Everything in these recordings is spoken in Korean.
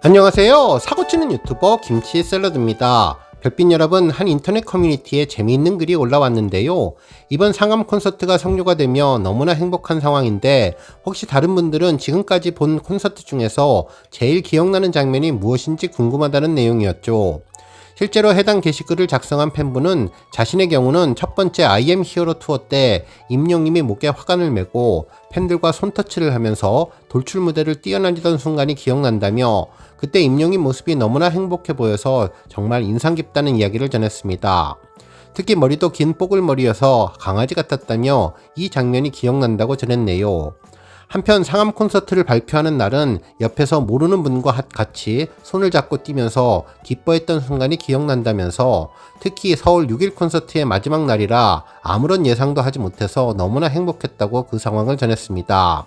안녕하세요. 사고치는 유튜버 김치샐러드입니다. 별빛 여러분, 한 인터넷 커뮤니티에 재미있는 글이 올라왔는데요. 이번 상암 콘서트가 성료가 되며 너무나 행복한 상황인데 혹시 다른 분들은 지금까지 본 콘서트 중에서 제일 기억나는 장면이 무엇인지 궁금하다는 내용이었죠. 실제로 해당 게시글을 작성한 팬분은 자신의 경우는 첫 번째 I am 히어로 투어 때 임영님이 목에 화관을 메고 팬들과 손터치를 하면서 돌출 무대를 뛰어다니던 순간이 기억난다며 그때 임영님 모습이 너무나 행복해 보여서 정말 인상 깊다는 이야기를 전했습니다. 특히 머리도 긴 뽀글머리여서 강아지 같았다며 이 장면이 기억난다고 전했네요. 한편 상암 콘서트를 발표하는 날은 옆에서 모르는 분과 같이 손을 잡고 뛰면서 기뻐했던 순간이 기억난다면서 특히 서울 6일 콘서트의 마지막 날이라 아무런 예상도 하지 못해서 너무나 행복했다고 그 상황을 전했습니다.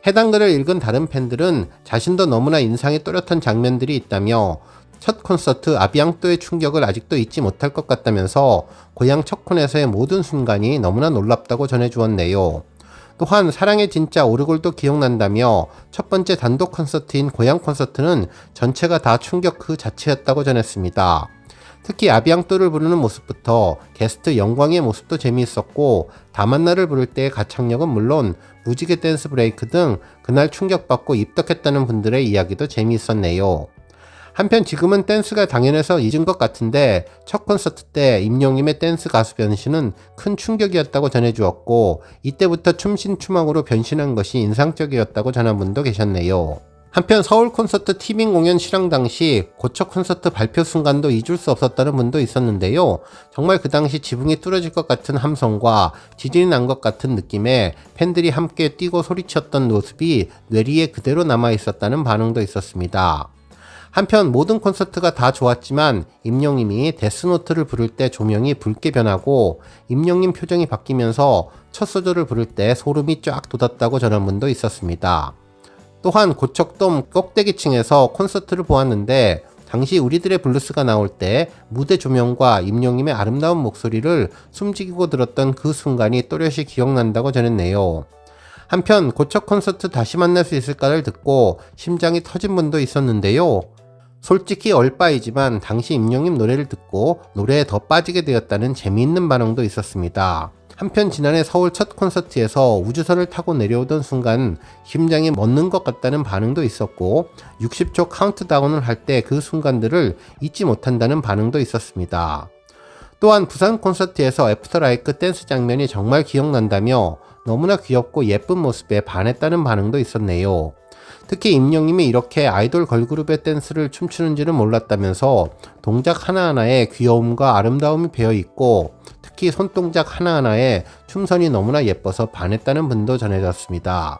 해당 글을 읽은 다른 팬들은 자신도 너무나 인상이 또렷한 장면들이 있다며 첫 콘서트 아비앙또의 충격을 아직도 잊지 못할 것 같다면서 고향 첫 콘에서의 모든 순간이 너무나 놀랍다고 전해주었네요. 또한 사랑의 진짜 오르골도 기억난다며 첫 번째 단독 콘서트인 고향 콘서트는 전체가 다 충격 그 자체였다고 전했습니다. 특히 아비앙또를 부르는 모습부터 게스트 영광의 모습도 재미있었고 다만나를 부를 때의 가창력은 물론 무지개 댄스 브레이크 등 그날 충격받고 입덕했다는 분들의 이야기도 재미있었네요. 한편 지금은 댄스가 당연해서 잊은 것 같은데 첫 콘서트 때 임영님의 댄스 가수 변신은 큰 충격이었다고 전해주었고 이때부터 춤신추망으로 변신한 것이 인상적이었다고 전한 분도 계셨네요. 한편 서울 콘서트 티빙 공연 실황 당시 고척 콘서트 발표 순간도 잊을 수 없었다는 분도 있었는데요. 정말 그 당시 지붕이 뚫어질 것 같은 함성과 지진이 난 것 같은 느낌에 팬들이 함께 뛰고 소리쳤던 모습이 뇌리에 그대로 남아 있었다는 반응도 있었습니다. 한편 모든 콘서트가 다 좋았지만 임영님이 데스노트를 부를 때 조명이 붉게 변하고 임영님 표정이 바뀌면서 첫 소절을 부를 때 소름이 쫙 돋았다고 전한 분도 있었습니다. 또한 고척돔 꼭대기층에서 콘서트를 보았는데 당시 우리들의 블루스가 나올 때 무대 조명과 임영님의 아름다운 목소리를 숨지기고 들었던 그 순간이 또렷이 기억난다고 전했네요. 한편 고척 콘서트 다시 만날 수 있을까를 듣고 심장이 터진 분도 있었는데요. 솔직히 얼빠이지만 당시 임영님 노래를 듣고 노래에 더 빠지게 되었다는 재미있는 반응도 있었습니다. 한편 지난해 서울 첫 콘서트에서 우주선을 타고 내려오던 순간 심장이 멎는 것 같다는 반응도 있었고 60초 카운트다운을 할 때 그 순간들을 잊지 못한다는 반응도 있었습니다. 또한 부산 콘서트에서 애프터라이크 댄스 장면이 정말 기억난다며 너무나 귀엽고 예쁜 모습에 반했다는 반응도 있었네요. 특히 임영님이 이렇게 아이돌 걸그룹의 댄스를 춤추는지는 몰랐다면서 동작 하나하나에 귀여움과 아름다움이 배어있고 특히 손동작 하나하나에 춤선이 너무나 예뻐서 반했다는 분도 전해졌습니다.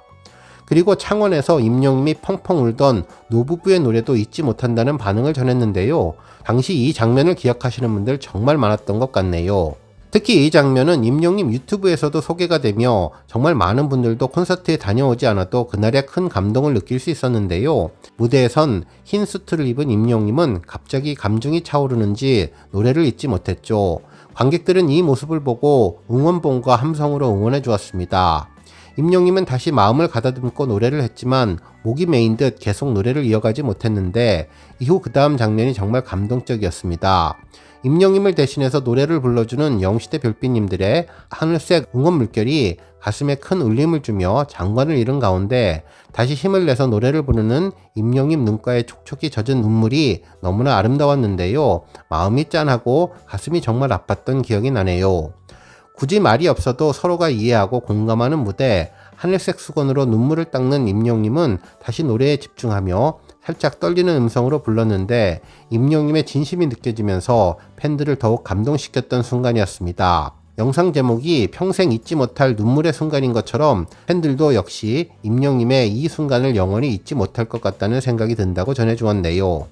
그리고 창원에서 임영님이 펑펑 울던 노부부의 노래도 잊지 못한다는 반응을 전했는데요. 당시 이 장면을 기억하시는 분들 정말 많았던 것 같네요. 특히 이 장면은 임영님 유튜브에서도 소개가 되며 정말 많은 분들도 콘서트에 다녀오지 않아도 그날의 큰 감동을 느낄 수 있었는데요. 무대에선 흰 수트를 입은 임영님은 갑자기 감정이 차오르는지 노래를 잊지 못했죠. 관객들은 이 모습을 보고 응원봉과 함성으로 응원해 주었습니다. 임영님은 다시 마음을 가다듬고 노래를 했지만 목이 메인 듯 계속 노래를 이어가지 못했는데 이후 그 다음 장면이 정말 감동적이었습니다. 임영님을 대신해서 노래를 불러주는 영시대 별빛님들의 하늘색 응원 물결이 가슴에 큰 울림을 주며 장관을 잃은 가운데 다시 힘을 내서 노래를 부르는 임영님 눈가에 촉촉이 젖은 눈물이 너무나 아름다웠는데요. 마음이 짠하고 가슴이 정말 아팠던 기억이 나네요. 굳이 말이 없어도 서로가 이해하고 공감하는 무대, 하늘색 수건으로 눈물을 닦는 임영님은 다시 노래에 집중하며 살짝 떨리는 음성으로 불렀는데 임영님의 진심이 느껴지면서 팬들을 더욱 감동시켰던 순간이었습니다. 영상 제목이 평생 잊지 못할 눈물의 순간인 것처럼 팬들도 역시 임영님의 이 순간을 영원히 잊지 못할 것 같다는 생각이 든다고 전해주었네요.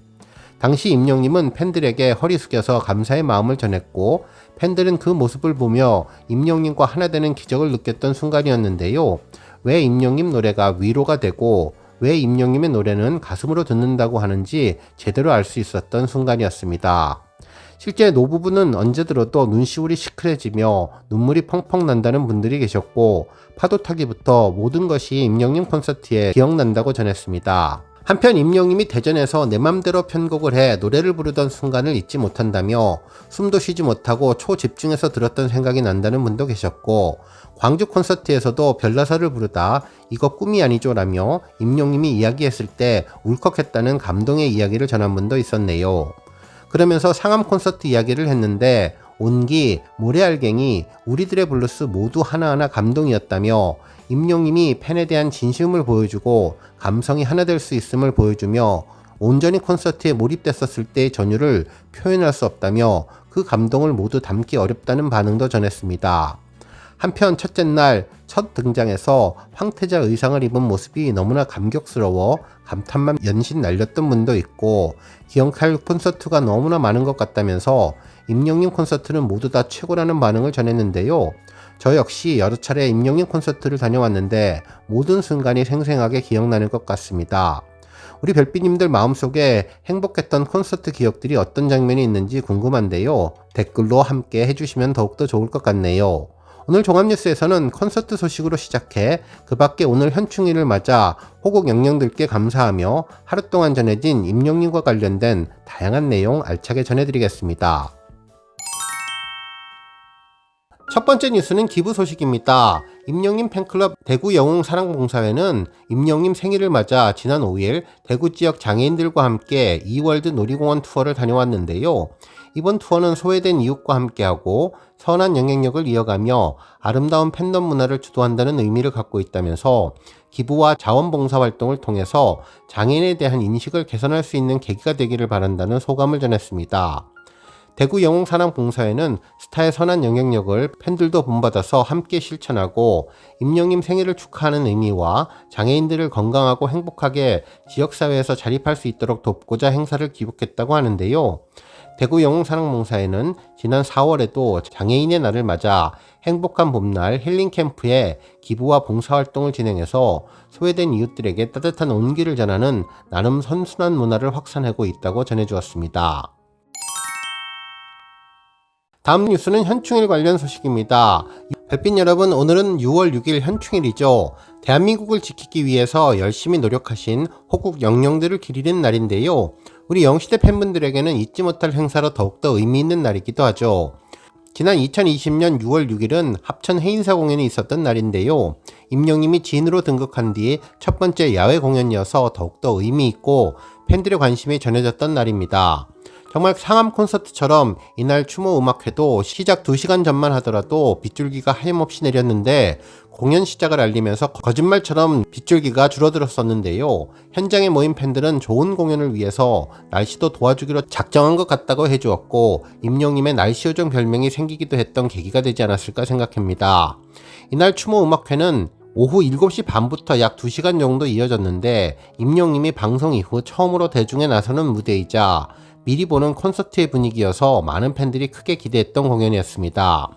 당시 임영님은 팬들에게 허리 숙여서 감사의 마음을 전했고 팬들은 그 모습을 보며 임영님과 하나 되는 기적을 느꼈던 순간이었는데요. 왜 임영님 노래가 위로가 되고 왜 임영님의 노래는 가슴으로 듣는다고 하는지 제대로 알 수 있었던 순간이었습니다. 실제 노부부는 언제 들어도 눈시울이 시큰해지며 눈물이 펑펑 난다는 분들이 계셨고 파도 타기부터 모든 것이 임영님 콘서트에 기억난다고 전했습니다. 한편 임영님이 대전에서 내 맘대로 편곡을 해 노래를 부르던 순간을 잊지 못한다며 숨도 쉬지 못하고 초집중해서 들었던 생각이 난다는 분도 계셨고, 광주 콘서트에서도 별나사를 부르다 이거 꿈이 아니죠 라며 임영님이 이야기했을 때 울컥했다는 감동의 이야기를 전한 분도 있었네요. 그러면서 상암 콘서트 이야기를 했는데 온기, 모래알갱이, 우리들의 블루스 모두 하나하나 감동이었다며 임영님이 팬에 대한 진심을 보여주고 감성이 하나 될 수 있음을 보여주며 온전히 콘서트에 몰입됐었을 때의 전율을 표현할 수 없다며 그 감동을 모두 담기 어렵다는 반응도 전했습니다. 한편 첫째 날 첫 등장에서 황태자 의상을 입은 모습이 너무나 감격스러워 감탄만 연신 날렸던 분도 있고, 기억할 콘서트가 너무나 많은 것 같다면서 임영님 콘서트는 모두 다 최고라는 반응을 전했는데요. 저 역시 여러 차례 임영님 콘서트를 다녀왔는데 모든 순간이 생생하게 기억나는 것 같습니다. 우리 별빛님들 마음속에 행복했던 콘서트 기억들이 어떤 장면이 있는지 궁금한데요. 댓글로 함께 해주시면 더욱더 좋을 것 같네요. 오늘 종합뉴스에서는 콘서트 소식으로 시작해 그 밖에 오늘 현충일을 맞아 호국 영령들께 감사하며 하루 동안 전해진 임영님과 관련된 다양한 내용 알차게 전해드리겠습니다. 첫 번째 뉴스는 기부 소식입니다. 임영님 팬클럽 대구 영웅사랑봉사회는 임영님 생일을 맞아 지난 5일 대구 지역 장애인들과 함께 이월드 놀이공원 투어를 다녀왔는데요. 이번 투어는 소외된 이웃과 함께하고 선한 영향력을 이어가며 아름다운 팬덤 문화를 주도한다는 의미를 갖고 있다면서 기부와 자원봉사 활동을 통해서 장애인에 대한 인식을 개선할 수 있는 계기가 되기를 바란다는 소감을 전했습니다. 대구 영웅사랑봉사회는 스타의 선한 영향력을 팬들도 본받아서 함께 실천하고 임영님 생일을 축하하는 의미와 장애인들을 건강하고 행복하게 지역사회에서 자립할 수 있도록 돕고자 행사를 기획했다고 하는데요. 대구 영웅사랑봉사회는 지난 4월에도 장애인의 날을 맞아 행복한 봄날 힐링캠프에 기부와 봉사활동을 진행해서 소외된 이웃들에게 따뜻한 온기를 전하는 나름 선순환 문화를 확산하고 있다고 전해주었습니다. 다음 뉴스는 현충일 관련 소식입니다. 별빛 여러분, 오늘은 6월 6일 현충일이죠. 대한민국을 지키기 위해서 열심히 노력하신 호국 영령들을 기리는 날인데요. 우리 영시대 팬분들에게는 잊지 못할 행사로 더욱더 의미 있는 날이기도 하죠. 지난 2020년 6월 6일은 합천 해인사 공연이 있었던 날인데요. 임영님이 진으로 등극한 뒤 첫 번째 야외 공연이어서 더욱더 의미 있고 팬들의 관심이 전해졌던 날입니다. 정말 상암 콘서트처럼 이날 추모 음악회도 시작 2시간 전만 하더라도 빗줄기가 하염없이 내렸는데 공연 시작을 알리면서 거짓말처럼 빗줄기가 줄어들었었는데요. 현장에 모인 팬들은 좋은 공연을 위해서 날씨도 도와주기로 작정한 것 같다고 해주었고 임영님의 날씨 요정 별명이 생기기도 했던 계기가 되지 않았을까 생각합니다. 이날 추모 음악회는 오후 7시 반부터 약 2시간 정도 이어졌는데 임영님이 방송 이후 처음으로 대중에 나서는 무대이자 미리 보는 콘서트의 분위기여서 많은 팬들이 크게 기대했던 공연이었습니다.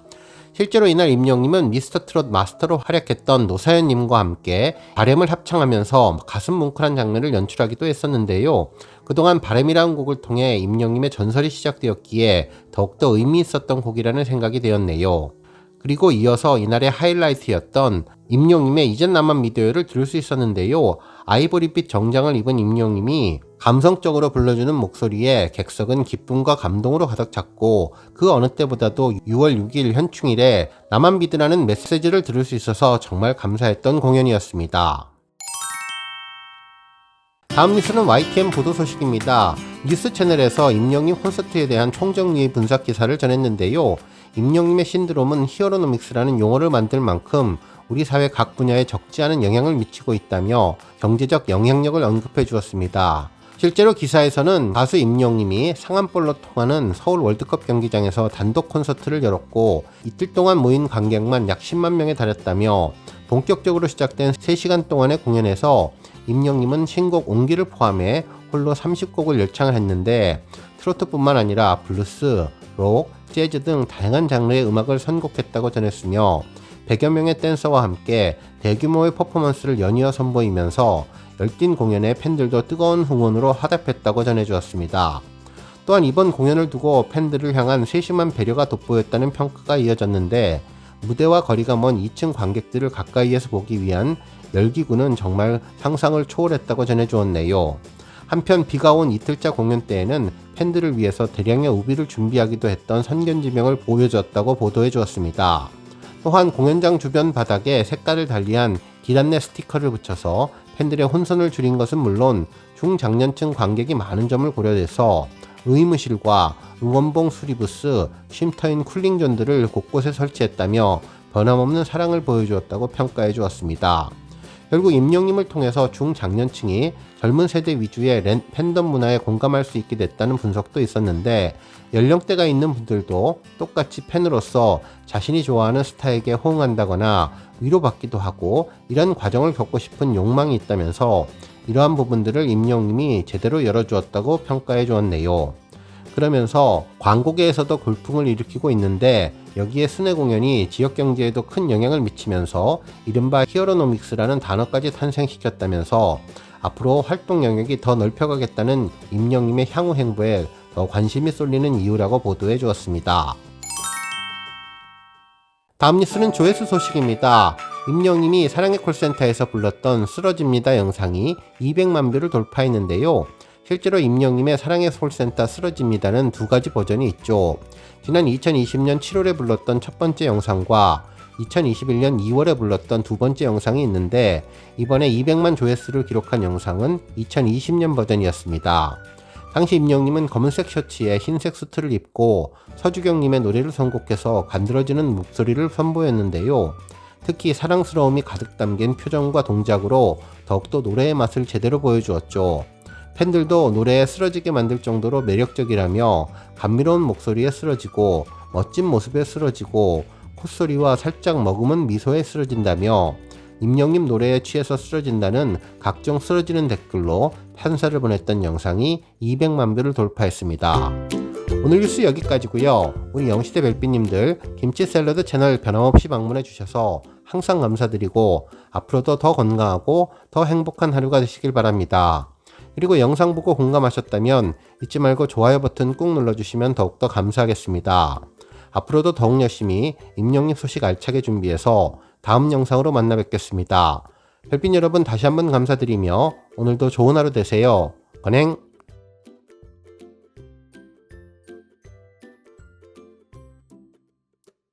실제로 이날 임영님은 미스터트롯 마스터로 활약했던 노사연님과 함께 바램을 합창하면서 가슴 뭉클한 장면을 연출하기도 했었는데요. 그동안 바램이라는 곡을 통해 임영님의 전설이 시작되었기에 더욱더 의미 있었던 곡이라는 생각이 되었네요. 그리고 이어서 이날의 하이라이트였던 임영님의 이젠 나만 믿어요를 들을 수 있었는데요. 아이보리빛 정장을 입은 임영님이 감성적으로 불러주는 목소리에 객석은 기쁨과 감동으로 가득 찼고 그 어느 때보다도 6월 6일 현충일에 나만 믿으라는 메시지를 들을 수 있어서 정말 감사했던 공연이었습니다. 다음 뉴스는 YTN 보도 소식입니다. 뉴스 채널에서 임영님 콘서트에 대한 총정리의 분석 기사를 전했는데요. 임영님의 신드롬은 히어로노믹스라는 용어를 만들 만큼 우리 사회 각 분야에 적지 않은 영향을 미치고 있다며 경제적 영향력을 언급해 주었습니다. 실제로 기사에서는 가수 임영님이 상암볼로 통하는 서울 월드컵 경기장에서 단독 콘서트를 열었고 이틀 동안 모인 관객만 약 10만 명에 달했다며 본격적으로 시작된 3시간 동안의 공연에서 임영님은 신곡 온기를 포함해 홀로 30곡을 열창을 했는데 트로트뿐만 아니라 블루스, 록, 재즈 등 다양한 장르의 음악을 선곡했다고 전했으며 100여 명의 댄서와 함께 대규모의 퍼포먼스를 연이어 선보이면서 열띤 공연에 팬들도 뜨거운 응원으로 화답했다고 전해주었습니다. 또한 이번 공연을 두고 팬들을 향한 세심한 배려가 돋보였다는 평가가 이어졌는데 무대와 거리가 먼 2층 관객들을 가까이에서 보기 위한 열기구는 정말 상상을 초월했다고 전해주었네요. 한편 비가 온 이틀차 공연 때에는 팬들을 위해서 대량의 우비를 준비하기도 했던 선견지명을 보여주었다고 보도해 주었습니다. 또한 공연장 주변 바닥에 색깔을 달리한 길 안내 스티커를 붙여서 팬들의 혼선을 줄인 것은 물론 중장년층 관객이 많은 점을 고려해서 의무실과 응원봉 수리부스, 쉼터인 쿨링존들을 곳곳에 설치했다며 변함없는 사랑을 보여주었다고 평가해 주었습니다. 결국 임영님을 통해서 중장년층이 젊은 세대 위주의 팬덤 문화에 공감할 수 있게 됐다는 분석도 있었는데, 연령대가 있는 분들도 똑같이 팬으로서 자신이 좋아하는 스타에게 호응한다거나 위로받기도 하고 이런 과정을 겪고 싶은 욕망이 있다면서 이러한 부분들을 임영님이 제대로 열어주었다고 평가해 주었네요. 그러면서 광고계에서도 골풍을 일으키고 있는데, 여기에 순회 공연이 지역 경제에도 큰 영향을 미치면서 이른바 히어로노믹스라는 단어까지 탄생시켰다면서 앞으로 활동 영역이 더 넓혀가겠다는 임영님의 향후 행보에 더 관심이 쏠리는 이유라고 보도해 주었습니다. 다음 뉴스는 조회수 소식입니다. 임영님이 사랑의 콜센터에서 불렀던 쓰러집니다 영상이 200만 뷰를 돌파했는데요. 실제로 임영님의 사랑의 콜센터 쓰러집니다는 두 가지 버전이 있죠. 지난 2020년 7월에 불렀던 첫 번째 영상과 2021년 2월에 불렀던 두 번째 영상이 있는데, 이번에 200만 조회수를 기록한 영상은 2020년 버전이었습니다. 당시 임영님은 검은색 셔츠에 흰색 수트를 입고 서주경님의 노래를 선곡해서 간드러지는 목소리를 선보였는데요. 특히 사랑스러움이 가득 담긴 표정과 동작으로 더욱더 노래의 맛을 제대로 보여주었죠. 팬들도 노래에 쓰러지게 만들 정도로 매력적이라며 감미로운 목소리에 쓰러지고 멋진 모습에 쓰러지고 콧소리와 살짝 머금은 미소에 쓰러진다며 임영님 노래에 취해서 쓰러진다는 각종 쓰러지는 댓글로 판사를 보냈던 영상이 200만 뷰를 돌파했습니다. 오늘 뉴스 여기까지고요. 우리 영시대 별빛님들 김치 샐러드 채널 변함없이 방문해 주셔서 항상 감사드리고 앞으로도 더 건강하고 더 행복한 하루가 되시길 바랍니다. 그리고 영상 보고 공감하셨다면 잊지 말고 좋아요 버튼 꾹 눌러주시면 더욱더 감사하겠습니다. 앞으로도 더욱 열심히 임영님 소식 알차게 준비해서 다음 영상으로 만나 뵙겠습니다. 별빛 여러분 다시 한번 감사드리며 오늘도 좋은 하루 되세요. 건행!